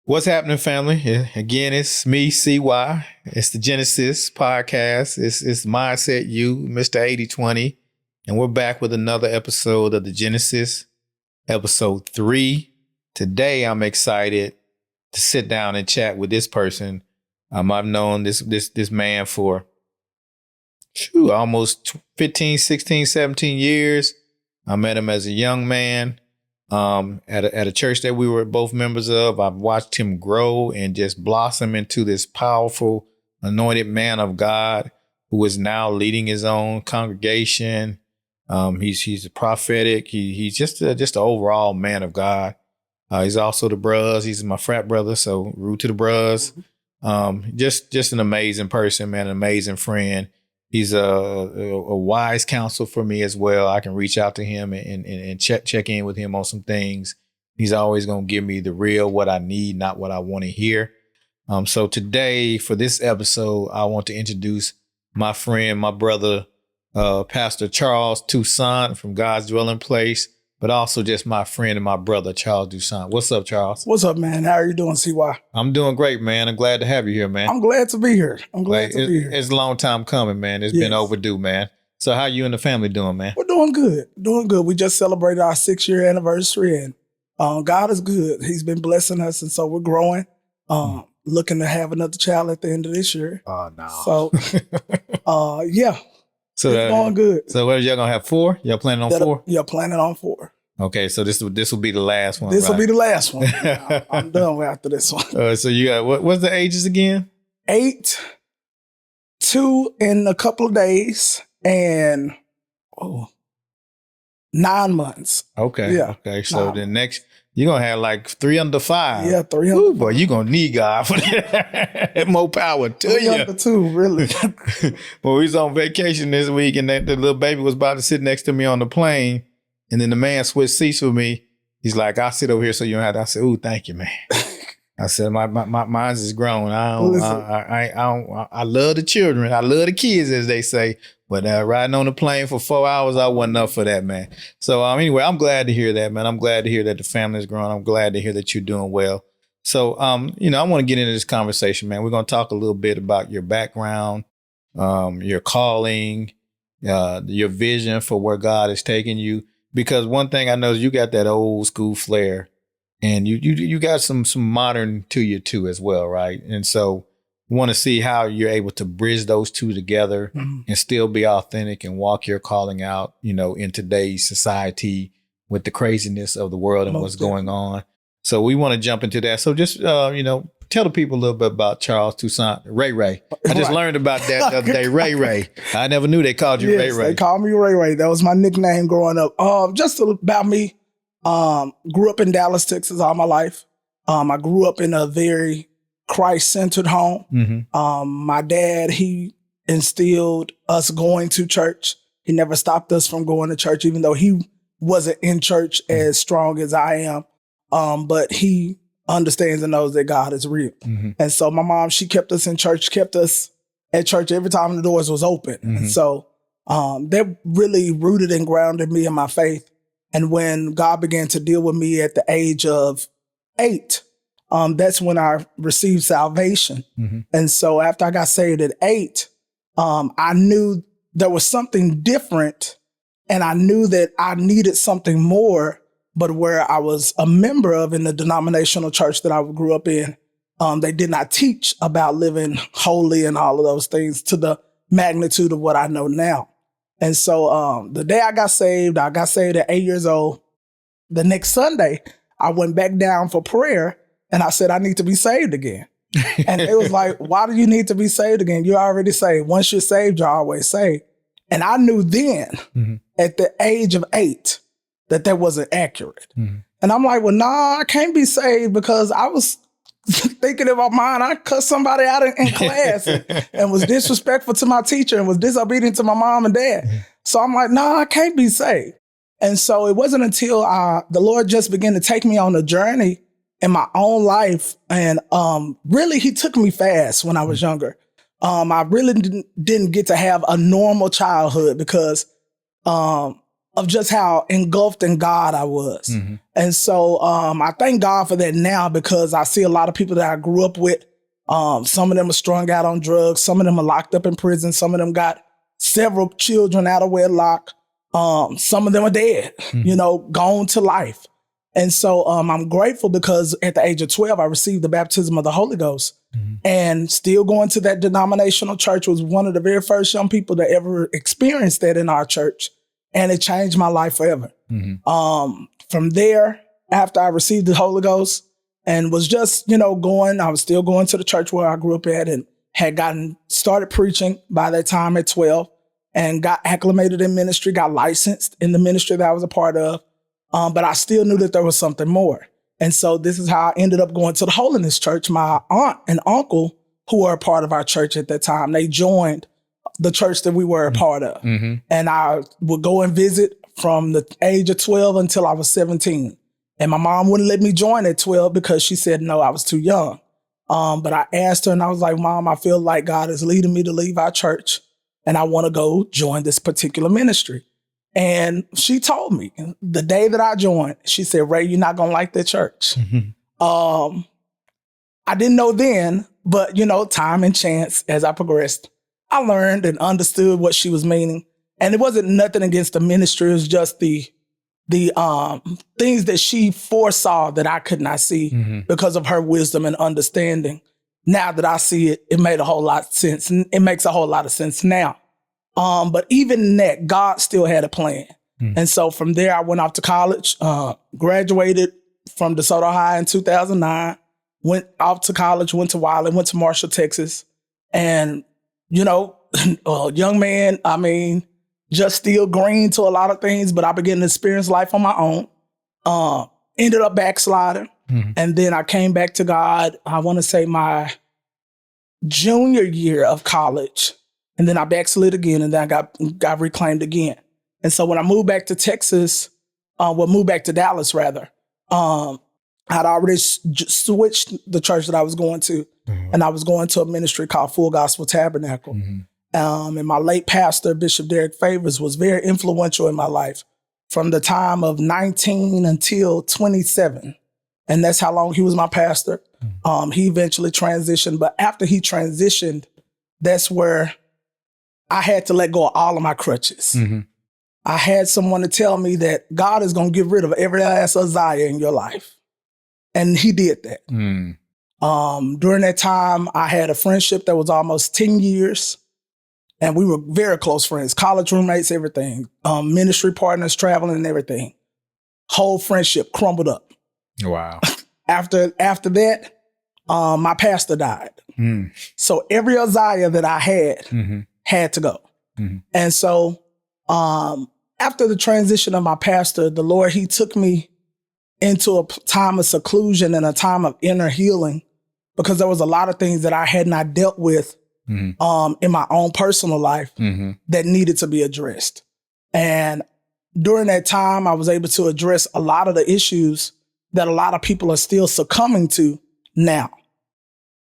What's happening, family? Again, it's me, CY. It's the Genesis podcast. It's Mindset You, Mr. 8020. And we're back with another episode of the Genesis, episode 3. Today, I'm excited to sit down and chat with this person. I've known this man for almost 15, 16, 17 years. I met him as a young man. At a church that we were both members of. I've watched him grow and just blossom into this powerful, anointed man of God who is now leading his own congregation. He's a prophetic. He's just an overall man of God. He's also the bruz. He's my frat brother, so root to the bruz. Just an amazing person, man, an amazing friend. He's a wise counsel for me as well. I can reach out to him and check in with him on some things. He's always going to give me the real, what I need, not what I want to hear. So today, for this episode, I want to introduce my friend, my brother, Pastor Charles Toussaint from God's Dwelling Place, but also just my friend and my brother, Charles Toussaint. What's up, Charles? What's up, man? How are you doing, CY? I'm doing great, man. I'm glad to have you here, man. I'm glad to be here. It's a long time coming, man. It's been overdue, man. So how you and the family doing, man? We're doing good. Doing good. We just celebrated our 6-year anniversary, and God is good. He's been blessing us, and so we're growing. Looking to have another child at the end of this year. Oh, no. So, yeah. So it's going good. So what, y'all gonna have 4? Y'all planning on 4? Yeah, planning on 4. Okay, so this will be the last one. This will be the last one. I'm done after this one. So you got what's the ages again? 8, 2 in a couple of days, and 9 months. Okay. Yeah. Okay. So the next you're gonna have like 3 under 5. Yeah, 3 under. Ooh, boy, you're gonna need God for that. More power to you. 3 under 2, really. Well, we was on vacation this week, and the little baby was about to sit next to me on the plane, and then the man switched seats with me. He's like, "I'll sit over here so you don't have to." I said, "Ooh, thank you, man." I said, "My mine's is grown. I love the children. I love the kids, as they say. But riding on the plane for 4 hours, I wasn't up for that, man." So anyway, I'm glad to hear that, man. I'm glad to hear that the family's grown. I'm glad to hear that you're doing well. So, I want to get into this conversation, man. We're going to talk a little bit about your background, your calling, your vision for where God is taking you. Because one thing I know is you got that old school flair, and you got some modern to you too as well, right? And so want to see how you're able to bridge those two together and still be authentic and walk your calling out, in today's society with the craziness of the world and what's going on. So we want to jump into that. So just, tell the people a little bit about Charles Toussaint, Ray Ray. I just learned about that the other day, Ray Ray. I never knew they called you Ray Ray. They called me Ray Ray. That was my nickname growing up. Just about me, grew up in Dallas, Texas all my life. I grew up in a very Christ-centered home. My dad, he instilled us going to church. He never stopped us from going to church, even though he wasn't in church as strong as I am. But he understands and knows that God is real. And so my mom, she kept us in church, kept us at church every time the doors was open. And so that really rooted and grounded me in my faith. And when God began to deal with me at the age of 8, that's when I received salvation. And so after I got saved at 8, I knew there was something different, and I knew that I needed something more. But where I was a member of in the denominational church that I grew up in, they did not teach about living holy and all of those things to the magnitude of what I know now. And so the day I got saved at 8 years old. The next Sunday, I went back down for prayer, and I said, I need to be saved again. And it was like, why do you need to be saved again? You're already saved. Once you're saved, you're always saved. And I knew then, at the age of 8, that wasn't accurate. And I'm like, well, nah, I can't be saved because I was thinking in my mind, I cussed somebody out in class and was disrespectful to my teacher and was disobedient to my mom and dad. So I'm like, nah, I can't be saved. And so it wasn't until the Lord just began to take me on a journey in my own life. And really, he took me fast when I was younger. I really didn't get to have a normal childhood because of just how engulfed in God I was. And so I thank God for that now, because I see a lot of people that I grew up with. Some of them are strung out on drugs. Some of them are locked up in prison. Some of them got several children out of wedlock. Some of them are dead, gone to life. And so I'm grateful because at the age of 12, I received the baptism of the Holy Ghost. And still going to that denominational church, was one of the very first young people that ever experienced that in our church. And it changed my life forever. From there, after I received the Holy Ghost and was just, going, I was still going to the church where I grew up at, and had started preaching by that time at 12, and got acclimated in ministry, got licensed in the ministry that I was a part of. But I still knew that there was something more. And so this is how I ended up going to the Holiness Church. My aunt and uncle, who were a part of our church at that time, they joined the church that we were a part of. And I would go and visit from the age of 12 until I was 17. And my mom wouldn't let me join at 12 because she said, no, I was too young. But I asked her and I was like, Mom, I feel like God is leading me to leave our church and I want to go join this particular ministry. And she told me the day that I joined, she said, Ray, you're not going to like that church. I didn't know then, but time and chance as I progressed, I learned and understood what she was meaning. And it wasn't nothing against the ministry. It was just the things that she foresaw that I could not see because of her wisdom and understanding. Now that I see it, it made a whole lot of sense. And it makes a whole lot of sense now. But even in that, God still had a plan. And so from there, I went off to college, graduated from DeSoto High in 2009, went off to college, went to Wiley, went to Marshall, Texas. And, a young man, just still green to a lot of things, but I began to experience life on my own. Ended up backsliding. And then I came back to God, I want to say my junior year of college. And then I backslid again, and then I got reclaimed again. And so when I moved back to Texas, moved back to Dallas rather, I'd already switched the church that I was going to, and I was going to a ministry called Full Gospel Tabernacle. And my late pastor, Bishop Derek Favors, was very influential in my life from the time of 19 until 27. And that's how long he was my pastor. He eventually transitioned, but after he transitioned, that's where I had to let go of all of my crutches. I had someone to tell me that God is going to get rid of every last Uzziah in your life. And he did that. During that time, I had a friendship that was almost 10 years. And we were very close friends, college roommates, everything, ministry partners, traveling and everything. Whole friendship crumbled up. Wow. After that, my pastor died. So every Uzziah that I had to go. And so after the transition of my pastor, the Lord, he took me into a time of seclusion and a time of inner healing, because there was a lot of things that I had not dealt with in my own personal life that needed to be addressed. And during that time, I was able to address a lot of the issues that a lot of people are still succumbing to now.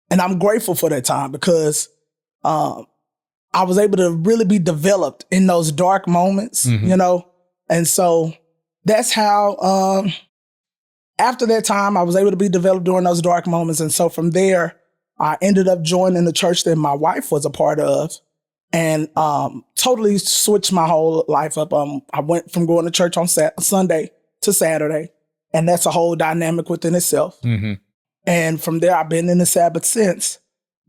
And I'm grateful for that time, because I was able to really be developed in those dark moments, And so that's how, after that time, I was able to be developed during those dark moments. And so from there, I ended up joining the church that my wife was a part of, and totally switched my whole life up. I went from going to church on Sunday to Saturday, and that's a whole dynamic within itself. And from there, I've been in the Sabbath since.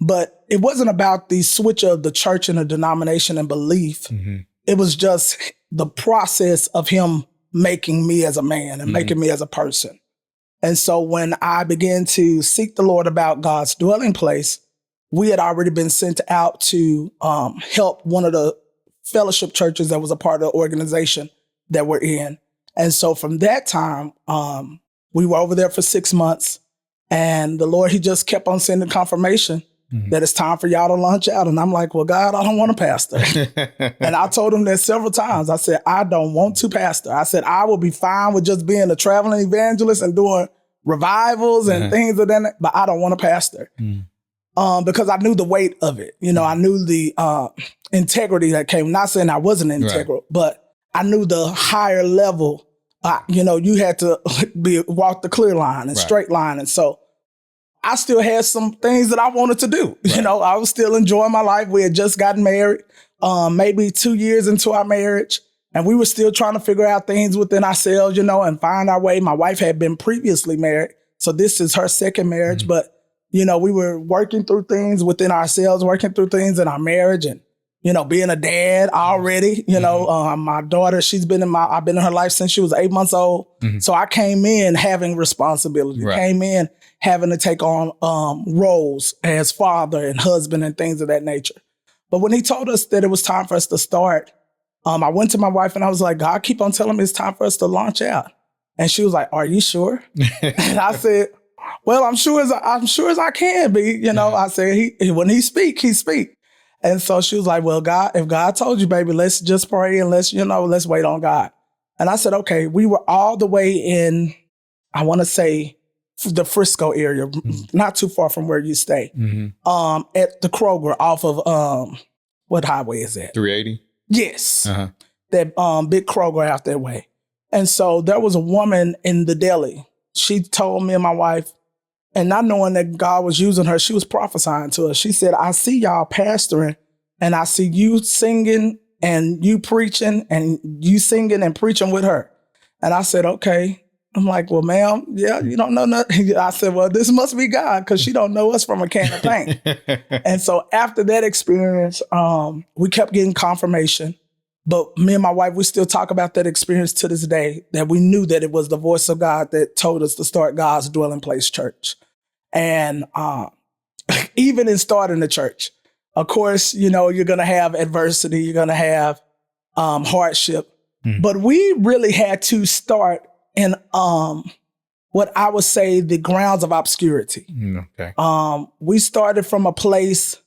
But it wasn't about the switch of the church and the denomination and belief. It was just the process of him making me as a man and making me as a person. And so when I began to seek the Lord about God's dwelling place, we had already been sent out to help one of the fellowship churches that was a part of the organization that we're in. And so from that time, we were over there for 6 months, and the Lord, he just kept on sending confirmation that it's time for y'all to launch out. And I'm like, well, God, I don't want to pastor. And I told him that several times. I said, I don't want to pastor. I said, I will be fine with just being a traveling evangelist and doing revivals and things of that, but I don't want to pastor. Because I knew the weight of it. I knew the integrity that came. Not saying I wasn't integral, but I knew the higher level, you had to walk the clear line and straight line. And so I still had some things that I wanted to do. Right. I was still enjoying my life. We had just gotten married, maybe 2 years into our marriage. And we were still trying to figure out things within ourselves, and find our way. My wife had been previously married. So this is her second marriage. Mm-hmm. But, we were working through things within ourselves, working through things in our marriage and, being a dad already, my daughter, I've been in her life since she was 8 months old. Mm-hmm. So I came in having responsibility, came in having to take on roles as father and husband and things of that nature. But when he told us that it was time for us to start, I went to my wife and I was like, God, keep on telling me it's time for us to launch out. And she was like, are you sure? And I said, well, I'm sure as I can be. I said, when he speak, he speak. And so she was like, well, God, if God told you, baby, let's just pray and let's wait on God. And I said, okay, we were all the way in, I want to say, the Frisco area, mm-hmm. not too far from where you stay, mm-hmm. At the Kroger off of, what highway is that? 380? Yes. Uh-huh. That big Kroger out that way. And so there was a woman in the deli. She told me and my wife, and not knowing that God was using her, she was prophesying to us. She said, I see y'all pastoring and I see you singing and you preaching and you singing and preaching with her. And I said, okay. I'm like, well, ma'am, yeah, you don't know nothing. I said, well, this must be God because she don't know us from a can of paint. And so after that experience, we kept getting confirmation. But me and my wife, we still talk about that experience to this day, that we knew that it was the voice of God that told us to start God's Dwelling Place Church. And even in starting the church, of course, you're going to have adversity, you're going to have hardship. Mm-hmm. But we really had to start in what I would say the grounds of obscurity. Okay. We started from a place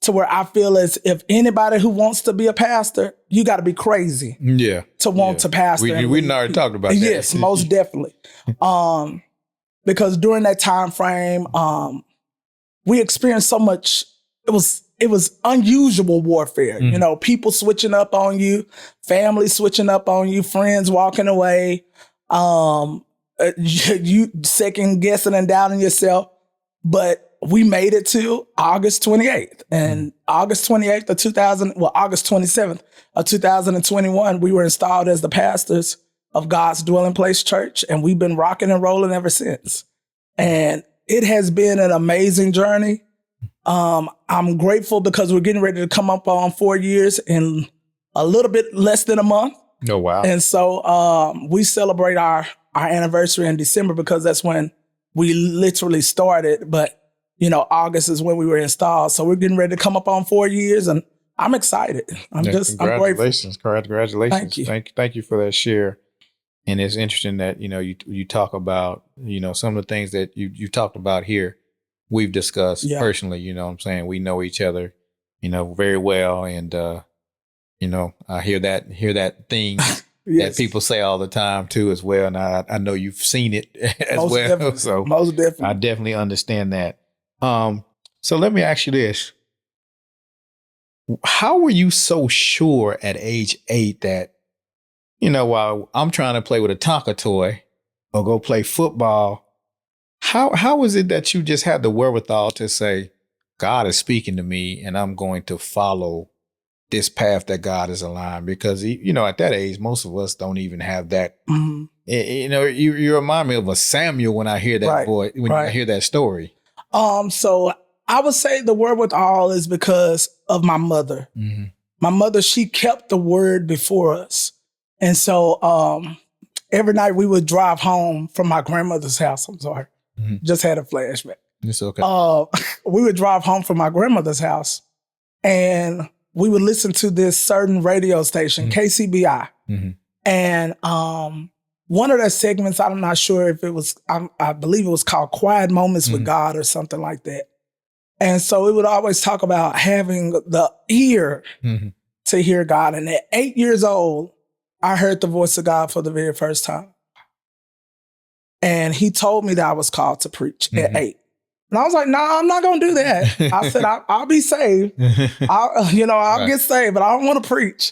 to where I feel as if anybody who wants to be a pastor, you got to be crazy. Yeah. To want to pastor. We already talked about that. Yes, most definitely. Because during that time frame, we experienced so much. It was unusual warfare. Mm-hmm. People switching up on you, family switching up on you, friends walking away, you second guessing and doubting yourself. But we made it to August 28th. And August 27th of 2021, we were installed as the pastors of God's Dwelling Place Church. And we've been rocking and rolling ever since. And it has been an amazing journey. I'm grateful because we're getting ready to come up on 4 years in a little bit less than a month. Oh, wow. And so we celebrate our anniversary in December because that's when we literally started. But August is when we were installed. So we're getting ready to come up on 4 years and I'm excited. I'm grateful. Congratulations. Thank you. Thank you for that share. And it's interesting that, you talk about, some of the things that you talked about here, we've discussed personally, what I'm saying? We know each other, very well. And, I hear that thing that people say all the time too, as well. And I know you've seen it as most well. Definitely. So most definitely. I definitely understand that. So let me ask you this. How were you so sure at age 8 that, while I'm trying to play with a Tonka toy or go play football, how is it that you just had the wherewithal to say, God is speaking to me and I'm going to follow this path that God has aligned? Because, at that age, most of us don't even have that. Mm-hmm. You remind me of a Samuel when I hear that boy, when I hear that story. So I would say the wherewithal is because of my mother. Mm-hmm. My mother, she kept the word before us. And so every night we would drive home from my grandmother's house. I'm sorry. Mm-hmm. Just had a flashback. It's okay. We would drive home from my grandmother's house and we would listen to this certain radio station, mm-hmm. KCBI. Mm-hmm. And one of their segments, I'm not sure if it was, I believe it was called Quiet Moments with God or something like that. And so it would always talk about having the ear to hear God. And at 8 years old, I heard the voice of God for the very first time. And he told me that I was called to preach at 8. And I was like, no, I'm not going to do that. I said, I'll be saved. I'll get saved, but I don't want to preach.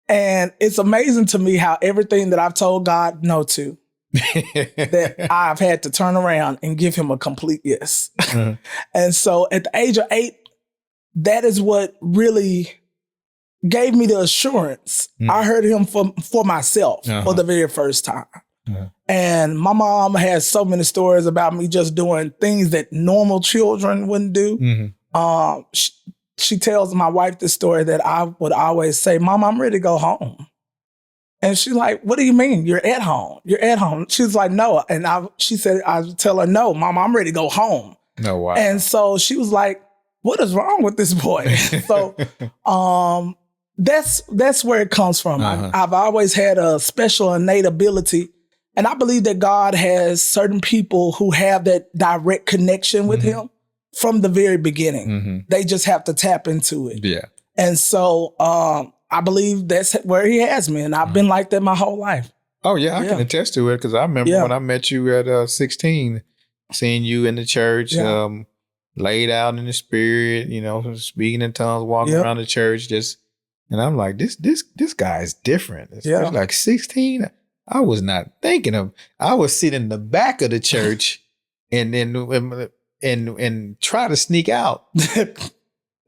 And it's amazing to me how everything that I've told God no to, that I've had to turn around and give him a complete yes. And so at the age of 8, that is what really gave me the assurance. I heard him for myself for the very first time. And my mom has so many stories about me just doing things that normal children wouldn't do. She tells my wife this story that I would always say, Mom, I'm ready to go home. And she's like, what do you mean? You're at home. You're at home. She's like, no. And she said, I would tell her, no, Mom, I'm ready to go home. No, wow. And so she was like, what is wrong with this boy? So that's where it comes from. I've always had a special innate ability. And I believe that God has certain people who have that direct connection with him from the very beginning. They just have to tap into it. Yeah. And so I believe that's where he has me. And I've been like that my whole life. Oh, yeah. I can attest to it because I remember when I met you at 16, seeing you in the church, laid out in the spirit, speaking in tongues, walking around the church, and I'm like, this guy is different. Especially like 16. I was not thinking of. I was sitting in the back of the church and try to sneak out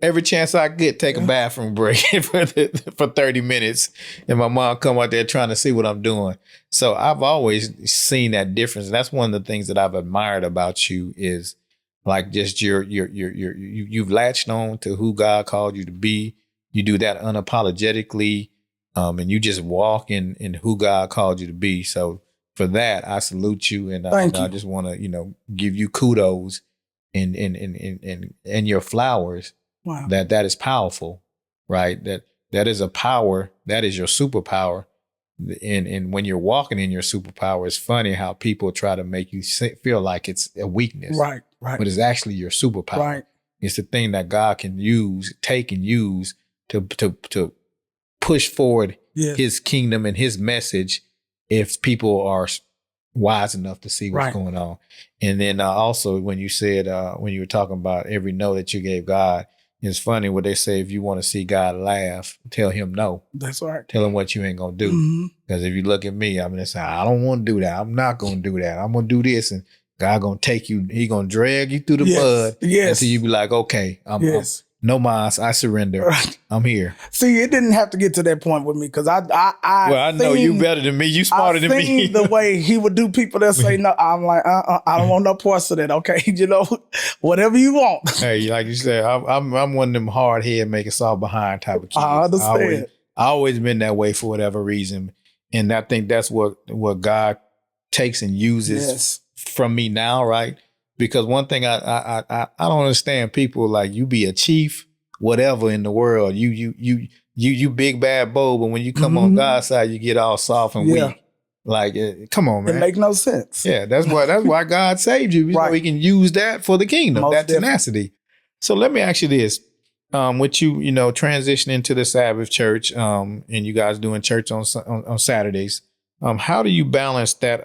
every chance I get. Take a bathroom break for 30 minutes, and my mom come out there trying to see what I'm doing. So I've always seen that difference. And that's one of the things that I've admired about you is like just you've latched on to who God called you to be. You do that unapologetically. And you just walk in who God called you to be. So for that, I salute you, and I just want to, give you kudos and your flowers. Wow. That is powerful, right? That is a power. That is your superpower. And when you're walking in your superpower, it's funny how people try to make you feel like it's a weakness, right? But it's actually your superpower. Right. It's the thing that God can take and use to push forward his kingdom and his message if people are wise enough to see what's going on. And then also when you said, when you were talking about every no that you gave God, it's funny what they say, if you want to see God laugh, tell him no. That's right. Tell him what you ain't going to do. Because if you look at me, I'm going to say, I don't want to do that. I'm not going to do that. I'm going to do this. And God going to take you, he going to drag you through the mud until you be like, okay, I'm no mas, I surrender. Right. I'm here. See, it didn't have to get to that point with me because I know you better than me. You smarter than me. The way he would do people that say no, I'm like, I don't want no parts of that. Okay, whatever you want. Hey, like you said, I'm one of them hard head, make it soft behind type of kids. I understand. I always been that way for whatever reason, and I think that's what God takes and uses from me now, right? Because one thing I don't understand, people like you be a chief, whatever in the world, you big bad bold, but when you come on God's side, you get all soft and weak. Like, come on, man, it make no sense. Yeah, that's why God saved you. So he can use that for the kingdom, most that tenacity. So let me ask you this: with you, transitioning to the Sabbath church, and you guys doing church on Saturdays, how do you balance that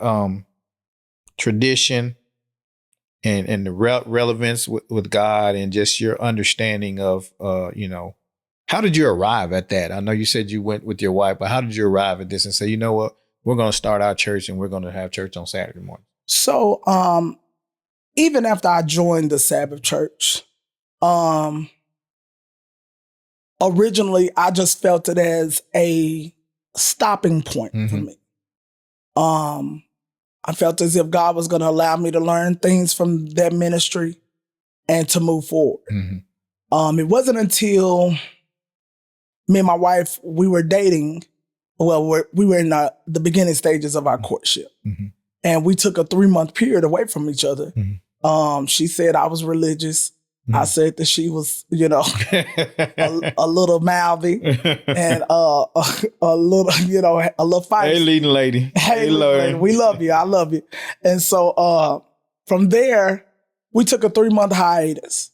tradition and the relevance with God and just your understanding of, how did you arrive at that? I know you said you went with your wife, but how did you arrive at this and say, you know what, we're going to start our church and we're going to have church on Saturday morning? So even after I joined the Sabbath church, originally I just felt it as a stopping point for me. I felt as if God was going to allow me to learn things from that ministry and to move forward. It wasn't until me and my wife, we were dating. Well, we were in the beginning stages of our courtship. And we took a 3-month period away from each other. She said I was religious. I said that she was, a little mouthy and a little feisty. Hey, leading lady. Hey, lady. We love you. I love you. And so from there, we took a 3-month hiatus.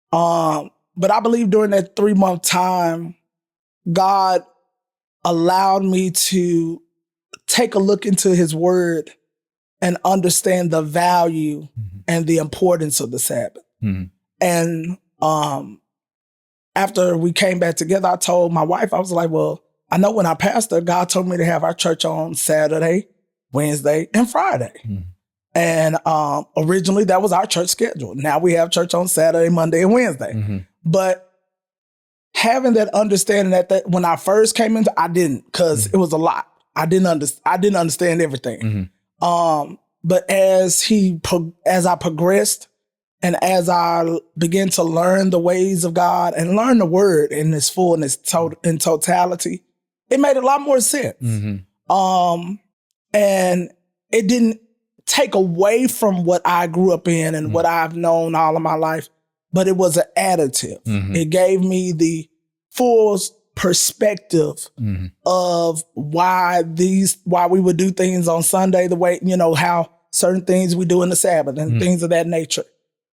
But I believe during that 3-month time, God allowed me to take a look into his word and understand the value and the importance of the Sabbath. And after we came back together, I told my wife, I was like, well, I know when I pastored, God told me to have our church on Saturday, Wednesday, and Friday. And originally that was our church schedule. Now we have church on Saturday, Monday, and Wednesday. But having that understanding that when I first came into, I didn't, because it was a lot. I didn't understand everything. But as I progressed and as I began to learn the ways of God and learn the word in its fullness, in totality, it made a lot more sense. And it didn't take away from what I grew up in and what I've known all of my life, but it was an additive. It gave me the full perspective of why we would do things on Sunday, the way, how certain things we do in the Sabbath and things of that nature.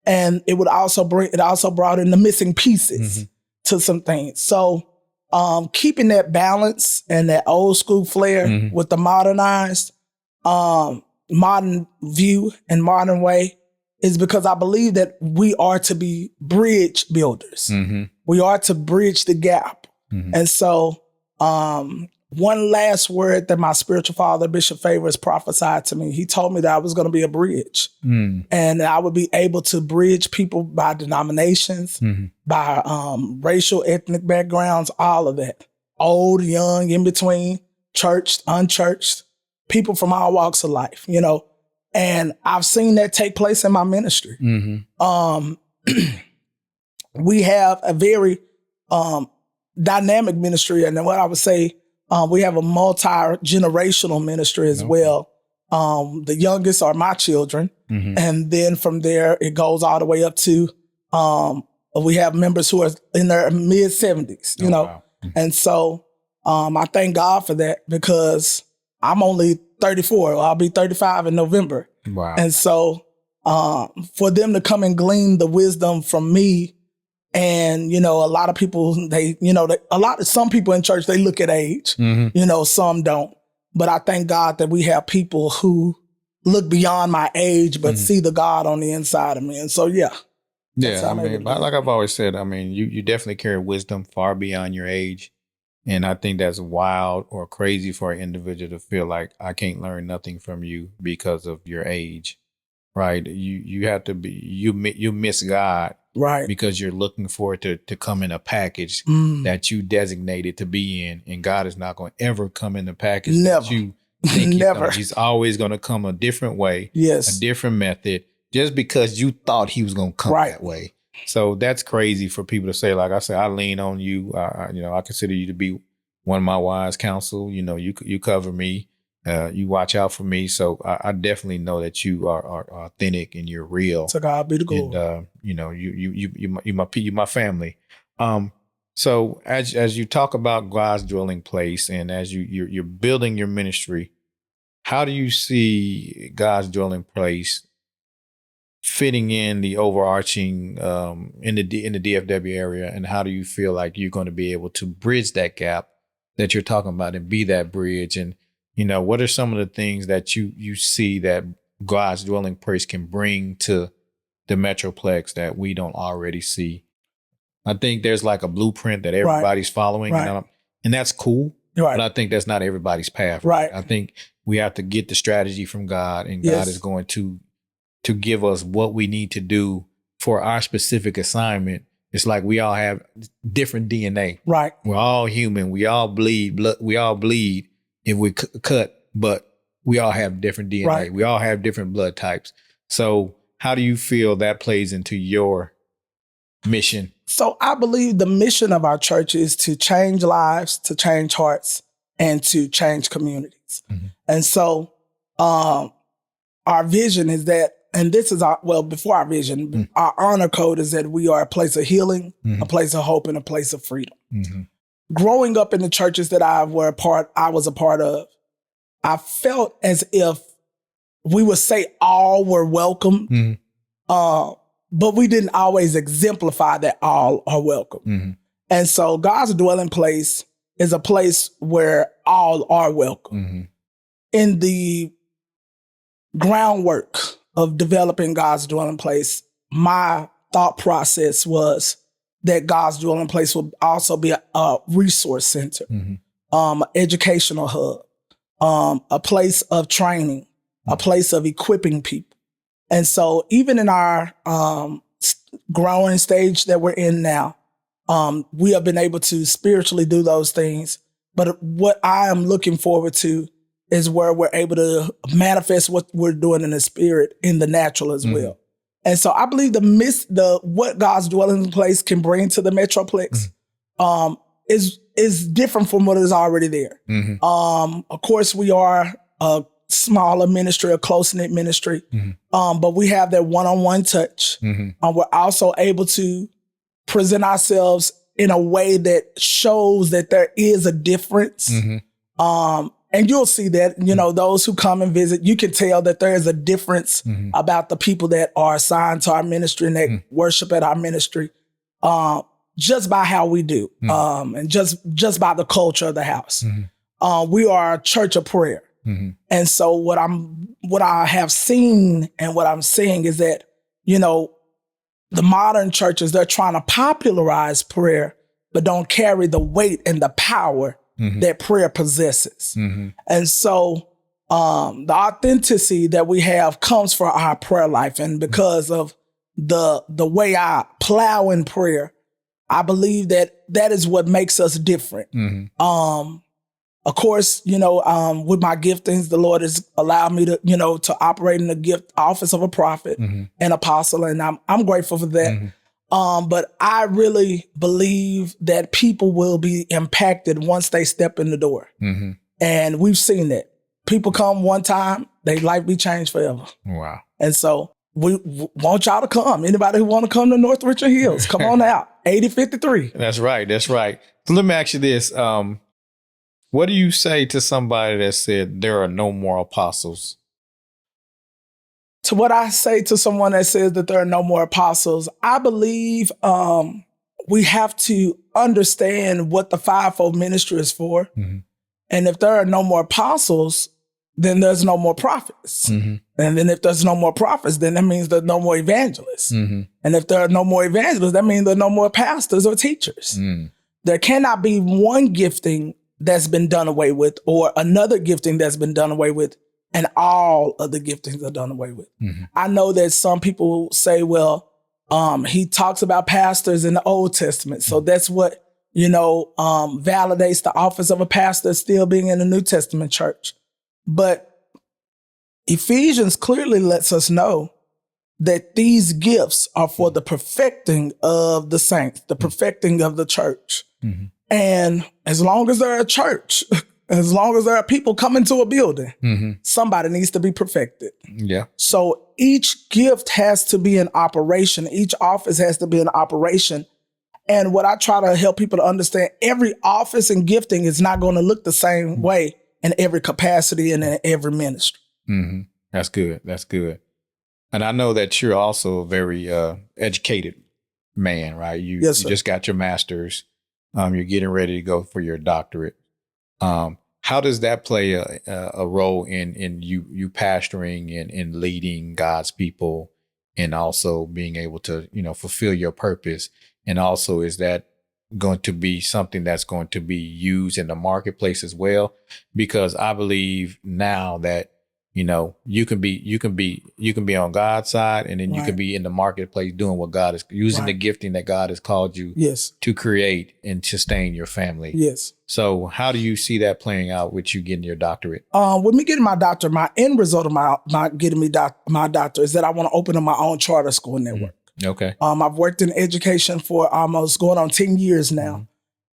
And it also brought in the missing pieces to some things. So keeping that balance and that old school flair with the modernized, modern view and modern way is because I believe that we are to be bridge builders. We are to bridge the gap. And so one last word that my spiritual father, Bishop Favors, prophesied to me. He told me that I was going to be a bridge and I would be able to bridge people by denominations, by racial, ethnic backgrounds, all of that. Old, young, in between, churched, unchurched, people from all walks of life, and I've seen that take place in my ministry. We have a very dynamic ministry, and what I would say, we have a multi-generational ministry as well. The youngest are my children, and then from there it goes all the way up to we have members who are in their mid 70s, Wow. and so I thank God for that, because I'm only 34. I'll be 35 in November. Wow. And so for them to come and glean the wisdom from me, and, a lot of people, some people in church, they look at age, some don't. But I thank God that we have people who look beyond my age, but see the God on the inside of me. And so, yeah. Yeah, I mean, like I've always said, I mean, you definitely carry wisdom far beyond your age. And I think that's wild or crazy for an individual to feel like I can't learn nothing from you because of your age, right? You have to be, you miss God, right? Because you're looking for it to come in a package that you designated to be in. And God is not going to ever come in the package that you think Never. He's always going to come a different way, yes, a different method, just because you thought he was going to come that way. So that's crazy for people to say. Like I said, I lean on you. I consider you to be one of my wise counsel. You cover me. You watch out for me. So I definitely know that you are authentic and you're real. To God be the glory. And you my family. So as you talk about God's dwelling place, and as you're building your ministry, how do you see God's dwelling place fitting in the overarching in the DFW area, and how do you feel like you're going to be able to bridge that gap that you're talking about and be that bridge? And what are some of the things that you see that God's dwelling place can bring to the Metroplex that we don't already see? I think there's like a blueprint that everybody's following, and that's cool. But I think that's not everybody's path. Right. I think we have to get the strategy from God, and God is going to give us what we need to do for our specific assignment. It's like we all have different DNA. Right. We're all human. We all bleed. We all bleed if we cut, but we all have different DNA. Right. We all have different blood types. So how do you feel that plays into your mission? So I believe the mission of our church is to change lives, to change hearts, and to change communities. And so our vision is that, and this is before our vision, our honor code is that we are a place of healing, a place of hope, and a place of freedom. Growing up in the churches that I was a part of, I felt as if we would say all were welcome, but we didn't always exemplify that all are welcome. And so God's dwelling place is a place where all are welcome. In the groundwork of developing God's dwelling place, my thought process was that God's dwelling place will also be a resource center. educational hub, a place of training, a place of equipping people. And so even in our growing stage that we're in now, we have been able to spiritually do those things. But what I am looking forward to is where we're able to manifest what we're doing in the spirit in the natural as well. And so I believe what God's dwelling place can bring to the Metroplex is different from what is already there. Of course, we are a smaller ministry, a close-knit ministry, but we have that one-on-one touch. We're also able to present ourselves in a way that shows that there is a difference. And you'll see that, those who come and visit, you can tell that there is a difference about the people that are assigned to our ministry and that worship at our ministry, just by how we do, and just by the culture of the house. We are a church of prayer. And so what I have seen and what I'm seeing is that, the modern churches, they're trying to popularize prayer, but don't carry the weight and the power that prayer possesses. And so the authenticity that we have comes from our prayer life. And because of the way I plow in prayer, I believe that is what makes us different. Of course, with my giftings, the Lord has allowed me to, to operate in the office of a prophet and apostle. And I'm grateful for that. But I really believe that people will be impacted once they step in the door. And we've seen that. People come one time, their life be changed forever. Wow. And so we want y'all to come. Anybody who want to come to North Richland Hills, come on out. 8053. That's right. So let me ask you this. What do you say to somebody that said there are no more apostles? To what I say to someone that says that there are no more apostles, I believe we have to understand what the fivefold ministry is for. And if there are no more apostles, then there's no more prophets. And then if there's no more prophets, then that means there's no more evangelists. And if there are no more evangelists, that means there's no more pastors or teachers. There cannot be one gifting that's been done away with or another gifting that's been done away with and all of the giftings are done away with. I know that some people say, well, he talks about pastors in the Old Testament. So that's what, validates the office of a pastor still being in the New Testament church. But Ephesians clearly lets us know that these gifts are for the perfecting of the saints, the perfecting of the church. And as long as they're a church, as long as there are people coming to a building, somebody needs to be perfected. Yeah. So each gift has to be in operation. Each office has to be in operation. And what I try to help people to understand, every office and gifting is not going to look the same way in every capacity and in every ministry. That's good. That's good. And I know that you're also a very educated man, right? Yes, you just got your master's. You're getting ready to go for your doctorate. How does that play a role in you pastoring and in leading God's people and also being able to, fulfill your purpose? And also, is that going to be something that's going to be used in the marketplace as well? Because I believe now that, you can be on God's side, and then you can be in the marketplace doing what God is using, the gifting that God has called you to create and sustain your family. Yes. So how do you see that playing out with you getting your doctorate? With me getting my doctorate, my end result of my getting me my doctorate is that I want to open up my own charter school network. Okay. I've worked in education for almost going on 10 years now.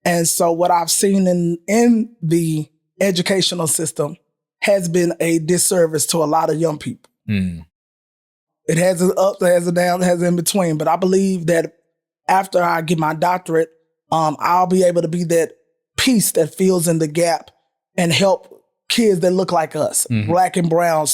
And so what I've seen in the educational system has been a disservice to a lot of young people. It has an up, it has a down, it has an in between. But I believe that after I get my doctorate, I'll be able to be that piece that fills in the gap and help kids that look like us, Black and brown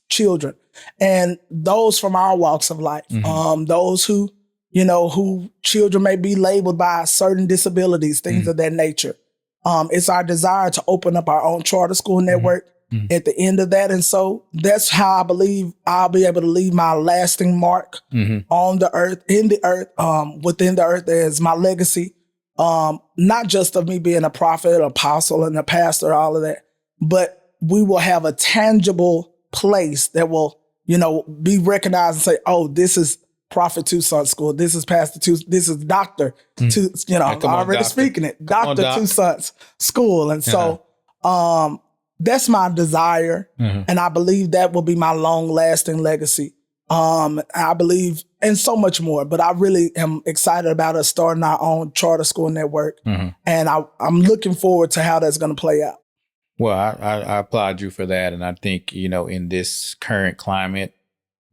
children, and those from our walks of life, those who, who children may be labeled by certain disabilities, things of that nature. It's our desire to open up our own charter school network at the end of that. And so that's how I believe I'll be able to leave my lasting mark on the earth, in the earth, within the earth as my legacy not just of me being a prophet, apostle, and a pastor, all of that, but we will have a tangible place that will, be recognized and say, oh, this is Prophet Toussaint School. This is Pastor Toussaint. This is Dr. I'm already speaking it. Dr. Toussaint's School. And so that's my desire. And I believe that will be my long lasting legacy. I believe in so much more, but I really am excited about us starting our own charter school network. And I'm looking forward to how that's going to play out. Well, I applaud you for that. And I think, in this current climate,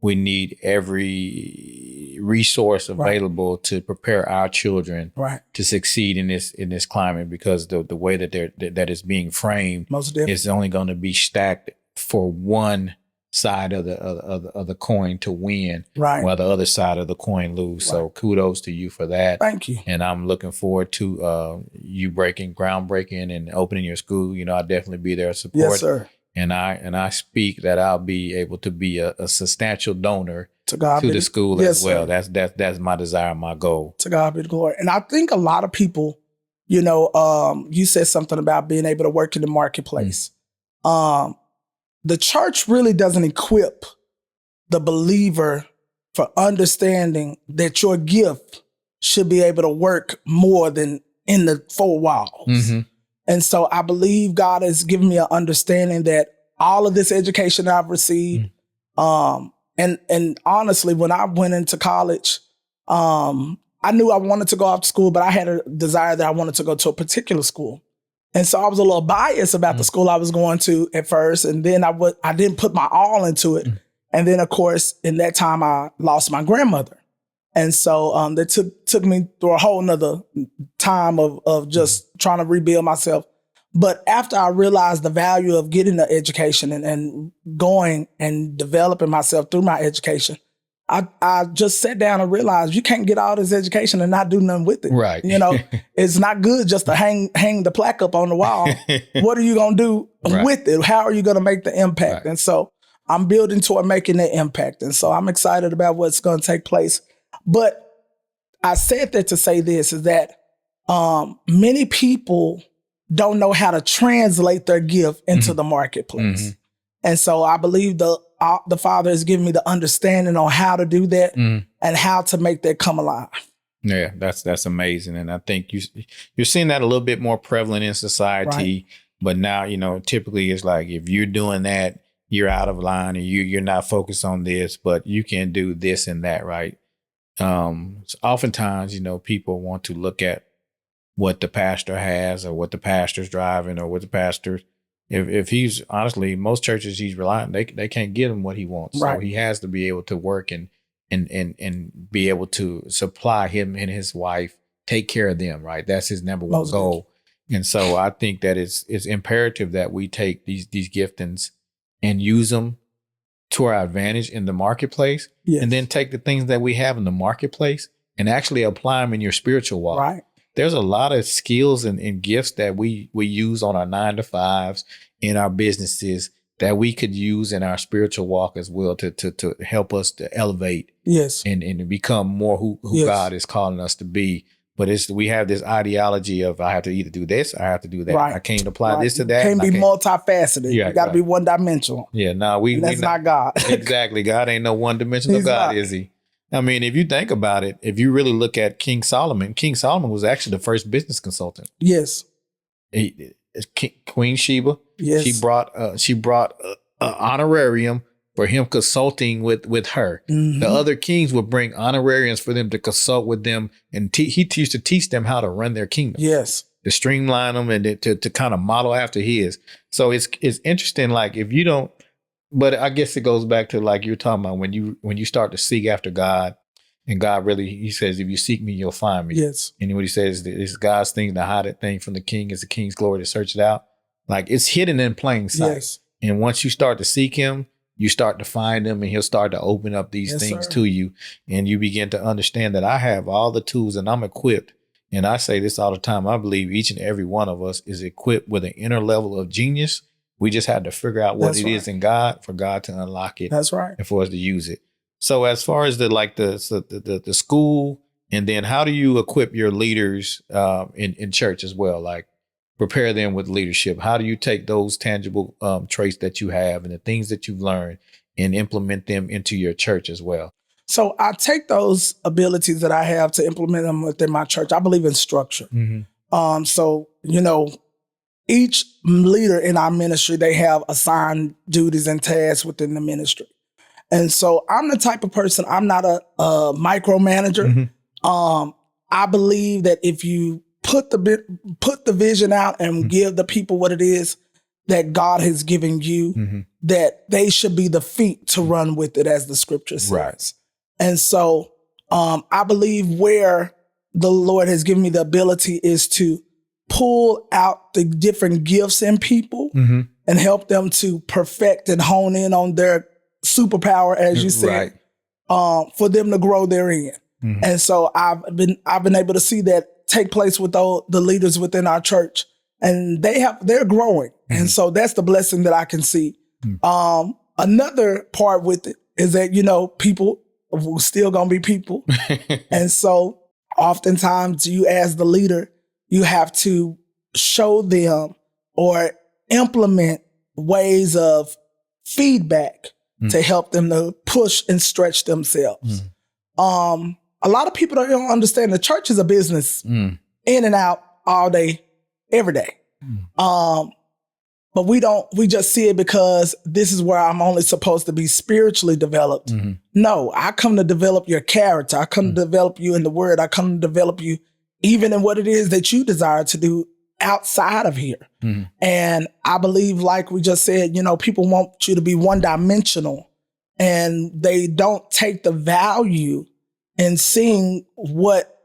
we need every resource available to prepare our children to succeed in this climate, because the way that that is being framed is only going to be stacked for one side of the coin to win, while the other side of the coin lose. So kudos to you for that. Thank you. And I'm looking forward to you groundbreaking and opening your school. I'll definitely be there to support. Yes, sir. And I speak that I'll be able to be a substantial donor to the school as well. Sir. That's my desire, my goal. To God be the glory. And I think a lot of people, you said something about being able to work in the marketplace. The church really doesn't equip the believer for understanding that your gift should be able to work more than in the four walls. And so I believe God has given me an understanding that all of this education I've received, and honestly, when I went into college, I knew I wanted to go off to school, but I had a desire that I wanted to go to a particular school. And so I was a little biased about the school I was going to at first. And then I didn't put my all into it. And then, of course, in that time, I lost my grandmother. And so that took me through a whole nother time of just trying to rebuild myself. But after I realized the value of getting an education and going and developing myself through my education, I just sat down and realized you can't get all this education and not do nothing with it. Right. It's not good just to hang the plaque up on the wall. What are you going to do with it? How are you going to make the impact? And so I'm building toward making that impact. And so I'm excited about what's going to take place. But I said that to say this is that many people don't know how to translate their gift into the marketplace. And so I believe the Father has given me the understanding on how to do that and how to make that come alive. Yeah, that's amazing. And I think you're seeing that a little bit more prevalent in society. But now, typically it's like if you're doing that, you're out of line and you're not focused on this, but you can do this and that, right? So oftentimes, people want to look at what the pastor has or what the pastor's driving or what the pastor, if he's honestly, most churches he's relying, they can't get him what he wants. So he has to be able to work and be able to supply him and his wife, take care of them, right? That's his number one goal. And so I think that it's imperative that we take these giftings and use them to our advantage in the marketplace, and then take the things that we have in the marketplace and actually apply them in your spiritual walk. Right. There's a lot of skills and gifts that we use on our 9-to-5s in our businesses that we could use in our spiritual walk as well to help us to elevate and become more who God is calling us to be. But we have this ideology of I have to either do this, I have to do that. I can't apply this to that. Can't be multifaceted. You got to be one dimensional. Yeah, no, that's not God. Exactly. God ain't no one dimensional God, is he? I mean, if you think about it, if you really look at King Solomon was actually the first business consultant. Yes. Queen Sheba. Yes. She brought an honorarium for him consulting with her. The other kings would bring honorariums for them to consult with them, and he used to teach them how to run their kingdom. Yes. To streamline them and to kind of model after his. So it's interesting. Like if you don't. But I guess it goes back to like you're talking about when you start to seek after God, and God really, he says, if you seek me, you'll find me. Yes. And what he says is God's thing to hide that thing from the king is the king's glory to search it out. Like it's hidden in plain sight. Yes. And once you start to seek him, you start to find him and he'll start to open up these things to you. And you begin to understand that I have all the tools and I'm equipped. And I say this all the time. I believe each and every one of us is equipped with an inner level of genius. We just had to figure out what it is in God for God to unlock it. That's right. And for us to use it. So as far as the school And then how do you equip your leaders in church as well? Like prepare them with leadership. How do you take those tangible traits that you have and the things that you've learned and implement them into your church as well? So I take those abilities that I have to implement them within my church. I believe in structure. So, each leader in our ministry, they have assigned duties and tasks within the ministry. And so I'm the type of person, I'm not a micromanager. I believe that if you put the vision out and give the people what it is that God has given you, that they should be the feet to run with it, as the scripture says. Right. And so I believe where the Lord has given me the ability is to pull out the different gifts in people and help them to perfect and hone in on their superpower, as you said, for them to grow therein. And so I've been able to see that take place with the leaders within our church, and they're growing. And so that's the blessing that I can see. Another part with it is that, people will still gonna be people. And so oftentimes you, as the leader, you have to show them or implement ways of feedback to help them to push and stretch themselves. A lot of people don't understand the church is a business in and out all day, every day. But we just see it because this is where I'm only supposed to be spiritually developed. No, I come to develop your character. I come to develop you in the word. I come to develop you even in what it is that you desire to do outside of here. And I believe, like we just said, people want you to be one-dimensional, and they don't take the value in seeing what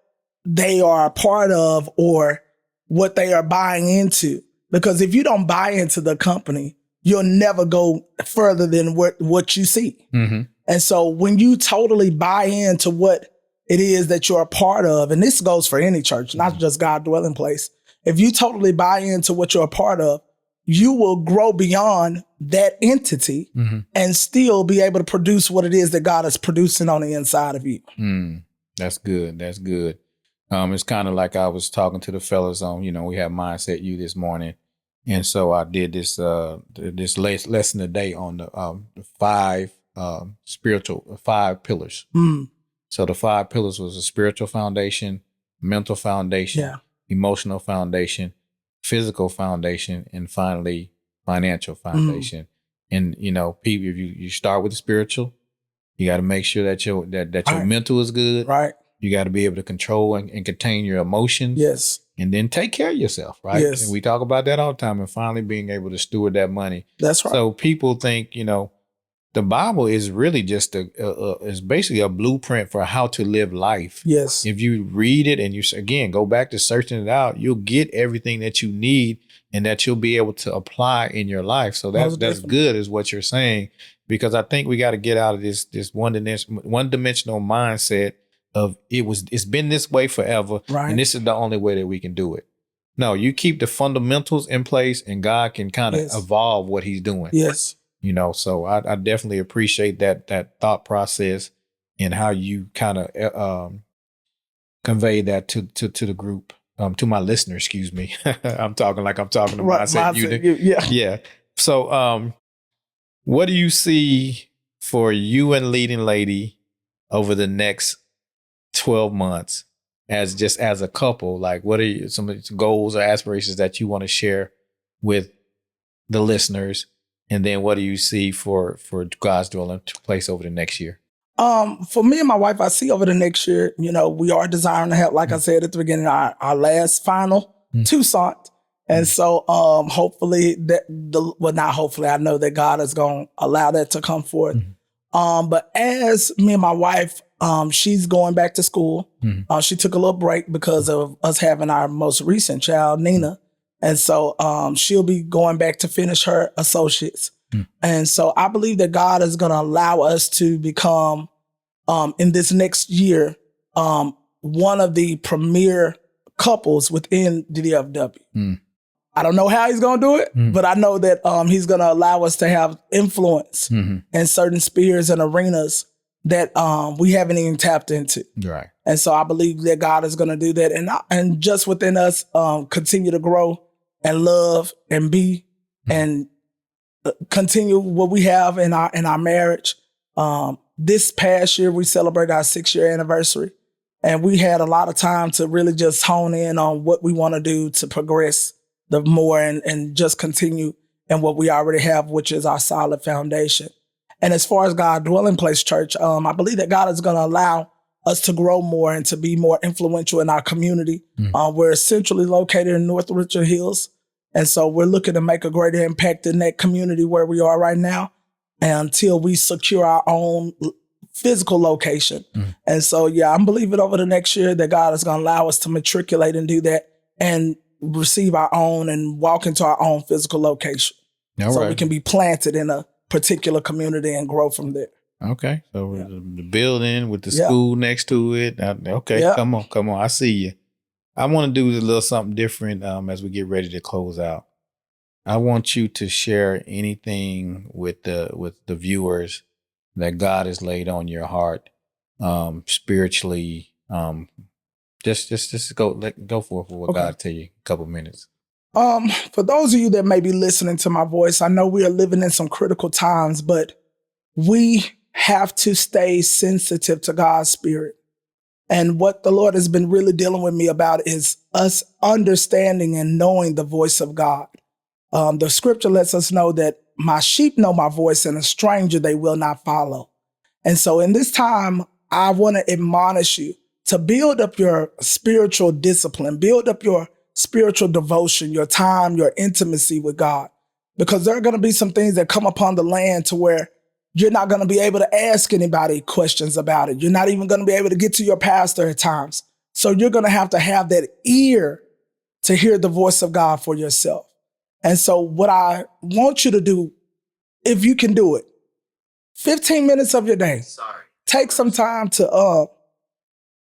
they are a part of or what they are buying into. Because if you don't buy into the company, you'll never go further than what you see. And so when you totally buy into what it is that you're a part of, and this goes for any church, not just God dwelling place. If you totally buy into what you're a part of, you will grow beyond that entity and still be able to produce what it is that God is producing on the inside of you. That's good. That's good. It's kind of like I was talking to the fellas on, we have Mindset U this morning. And so I did this lesson today on the five pillars. So the 5 pillars was a spiritual foundation, mental foundation, emotional foundation, physical foundation, and finally financial foundation. And people, if you start with the spiritual, you got to make sure that your mental is good. Right. You got to be able to control and contain your emotions. Yes. And then take care of yourself, right? Yes. And we talk about that all the time, and finally being able to steward that money. That's right. So people think, the Bible is really just is basically a blueprint for how to live life. Yes. If you read it and you, again, go back to searching it out, you'll get everything that you need and that you'll be able to apply in your life. So that's good is what you're saying, because I think we got to get out of this one-dimensional mindset of it's been this way forever. Right. And this is the only way that we can do it. No, you keep the fundamentals in place and God can kind of evolve what he's doing. Yes. So I definitely appreciate that thought process and how you kind of convey that to the group, to my listener, excuse me. I'm talking to Mindset U. Yeah. So what do you see for you and Leading Lady over the next 12 months as a couple? Like, what are some goals or aspirations that you want to share with the listeners? And then what do you see for God's dwelling place over the next year? For me and my wife, I see over the next year, we are desiring to have, like I said at the beginning, our last final Toussaint. And so hopefully not hopefully, I know that God is going to allow that to come forth. But as me and my wife, she's going back to school. She took a little break because of us having our most recent child, Nina. And so she'll be going back to finish her associates. And so I believe that God is going to allow us to become, in this next year, one of the premier couples within the DFW. I don't know how he's going to do it, but I know that he's going to allow us to have influence in certain spheres and arenas that we haven't even tapped into. Right. And so I believe that God is going to do that. And just within us, continue to grow and love and be and continue what we have in our marriage. This past year, we celebrated our 6-year anniversary. And we had a lot of time to really just hone in on what we want to do to progress the more and just continue in what we already have, which is our solid foundation. And as far as God Dwelling Place Church, I believe that God is going to allow us to grow more and to be more influential in our community. We're centrally located in North Richland Hills. And so we're looking to make a greater impact in that community where we are right now until we secure our own physical location. And so, yeah, I'm believing over the next year that God is going to allow us to matriculate and do that and receive our own and walk into our own physical location. So we can be planted in a particular community and grow from there. Okay. So the building with the school next to it. Okay. Come on. I see you. I want to do a little something different as we get ready to close out. I want you to share anything with the viewers that God has laid on your heart, spiritually. Just go for what God tell you. A couple minutes. For those of you that may be listening to my voice, I know we are living in some critical times, but we have to stay sensitive to God's spirit. And what the Lord has been really dealing with me about is us understanding and knowing the voice of God. The scripture lets us know that my sheep know my voice and a stranger they will not follow. And so in this time, I want to admonish you to build up your spiritual discipline, build up your spiritual devotion, your time, your intimacy with God, because there are going to be some things that come upon the land to where you're not going to be able to ask anybody questions about it. You're not even going to be able to get to your pastor at times. So you're going to have that ear to hear the voice of God for yourself. And so what I want you to do, if you can do it, 15 minutes of your day, take some time to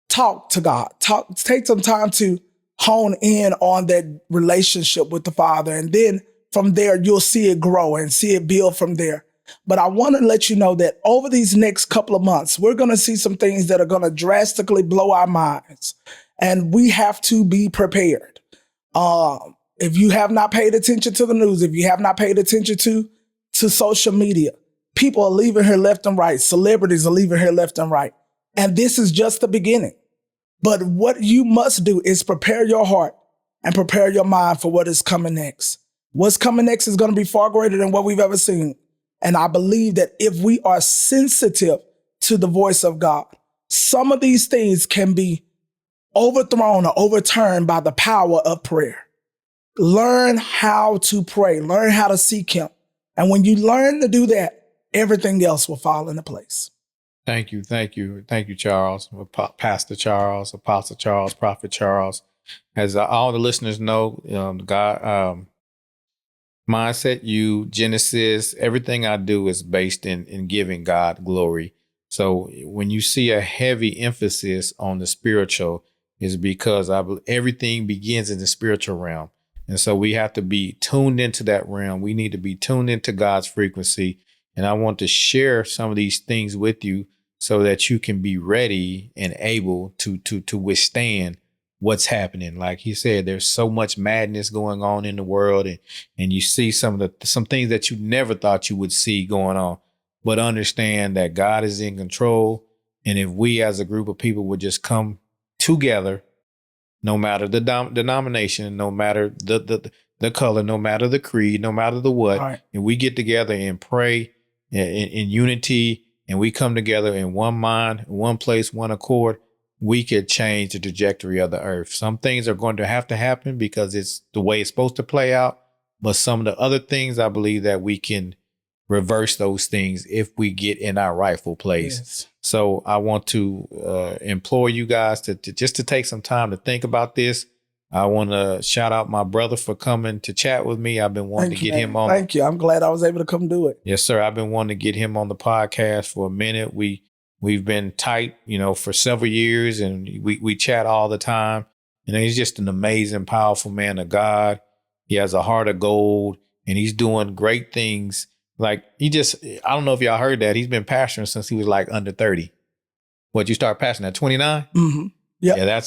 talk to God. Take some time to hone in on that relationship with the Father. And then from there, you'll see it grow and see it build from there. But I want to let you know that over these next couple of months, we're going to see some things that are going to drastically blow our minds. And we have to be prepared. If you have not paid attention to the news, if you have not paid attention to social media, people are leaving here left and right. Celebrities are leaving here left and right. And this is just the beginning. But what you must do is prepare your heart and prepare your mind for what is coming next. What's coming next is going to be far greater than what we've ever seen. And I believe that if we are sensitive to the voice of God, some of these things can be overthrown or overturned by the power of prayer. Learn how to pray. Learn how to seek him. And when you learn to do that, everything else will fall into place. Thank you, Charles, Pastor Charles, Apostle Charles, Prophet Charles. As all the listeners know, God, Mindset U, Genesis, everything I do is based in giving God glory. So when you see a heavy emphasis on the spiritual, is because everything begins in the spiritual realm. And so we have to be tuned into that realm. We need to be tuned into God's frequency. And I want to share some of these things with you so that you can be ready and able to withstand what's happening. Like he said, there's so much madness going on in the world, and you see some things that you never thought you would see going on. But understand that God is in control. And if we as a group of people would just come together, no matter the denomination, no matter the color, no matter the creed, no matter the what, right, and we get together and pray in unity, and we come together in one mind, one place, one accord, we could change the trajectory of the earth. Some things are going to happen because it's the way it's supposed to play out. But some of the other things, I believe that we can reverse those things if we get in our rightful place. Yes. So I want to implore you guys to take some time to think about this. I want to shout out my brother for coming to chat with me. I've been wanting to get him on. Thank you. I'm glad I was able to come do it. Yes, sir. I've been wanting to get him on the podcast for a minute. We've been tight, for several years, and we chat all the time. He's just an amazing, powerful man of God. He has a heart of gold, and he's doing great things. Like I don't know if y'all heard that. He's been pastoring since he was like under 30. What, you start pastoring at 29? Mm-hmm. Yeah.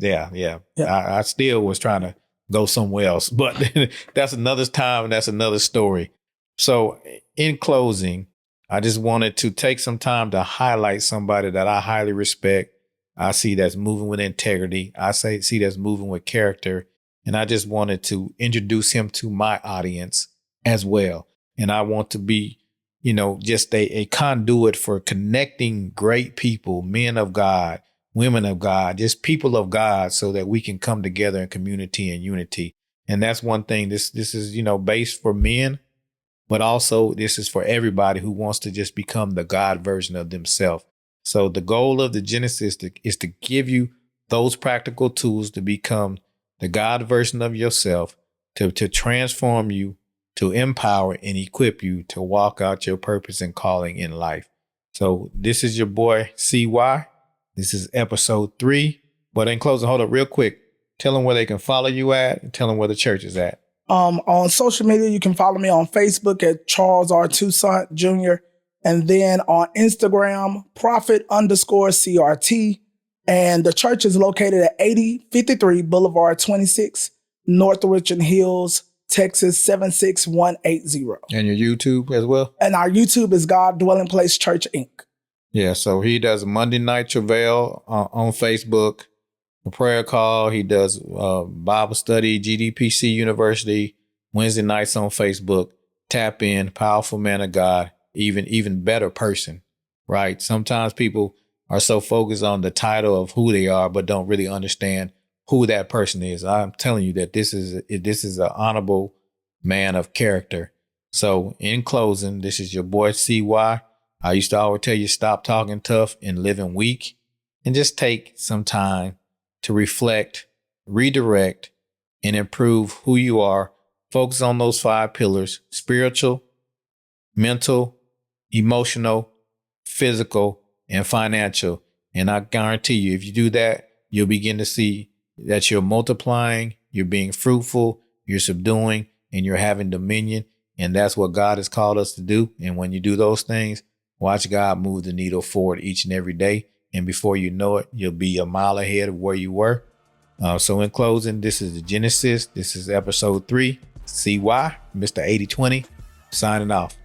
Yeah, yeah. Yeah. I still was trying to go somewhere else, but that's another time. That's another story. So in closing, I just wanted to take some time to highlight somebody that I highly respect. I see that's moving with integrity. See that's moving with character. And I just wanted to introduce him to my audience as well. And I want to be, just a conduit for connecting great people, men of God, women of God, just people of God, so that we can come together in community and unity. And that's one thing. This is, based for men, but also this is for everybody who wants to just become the God version of themselves. So the goal of the Genesis is to give you those practical tools to become the God version of yourself, to transform you, to empower and equip you to walk out your purpose and calling in life. So this is your boy, CY. This is episode 3. But in closing, hold up real quick. Tell them where they can follow you at and tell them where the church is at. On social media, you can follow me on Facebook at Charles R. Toussaint Jr. And then on Instagram, Prophet_CRT. And the church is located at 8053 Boulevard 26, North Richland Hills, Texas 76180. And your YouTube as well? And our YouTube is God Dwelling Place Church, Inc. Yeah, so he does Monday Night Travail on Facebook, a prayer call. He does Bible study, GDPC University, Wednesday nights on Facebook. Tap in, powerful man of God, even better person, right? Sometimes people are so focused on the title of who they are, but don't really understand who that person is. I'm telling you that this is an honorable man of character. So in closing, this is your boy CY. I used to always tell you, stop talking tough and living weak, and just take some time to reflect, redirect, and improve who you are. Focus on those 5 pillars: spiritual, mental, emotional, physical, and financial. And I guarantee you, if you do that, you'll begin to see that you're multiplying, you're being fruitful, you're subduing, and you're having dominion. And that's what God has called us to do. And when you do those things, watch God move the needle forward each and every day. And before you know it, you'll be a mile ahead of where you were. So in closing, this is the Genesis. This is episode 3. CY, Mr. 8020, signing off.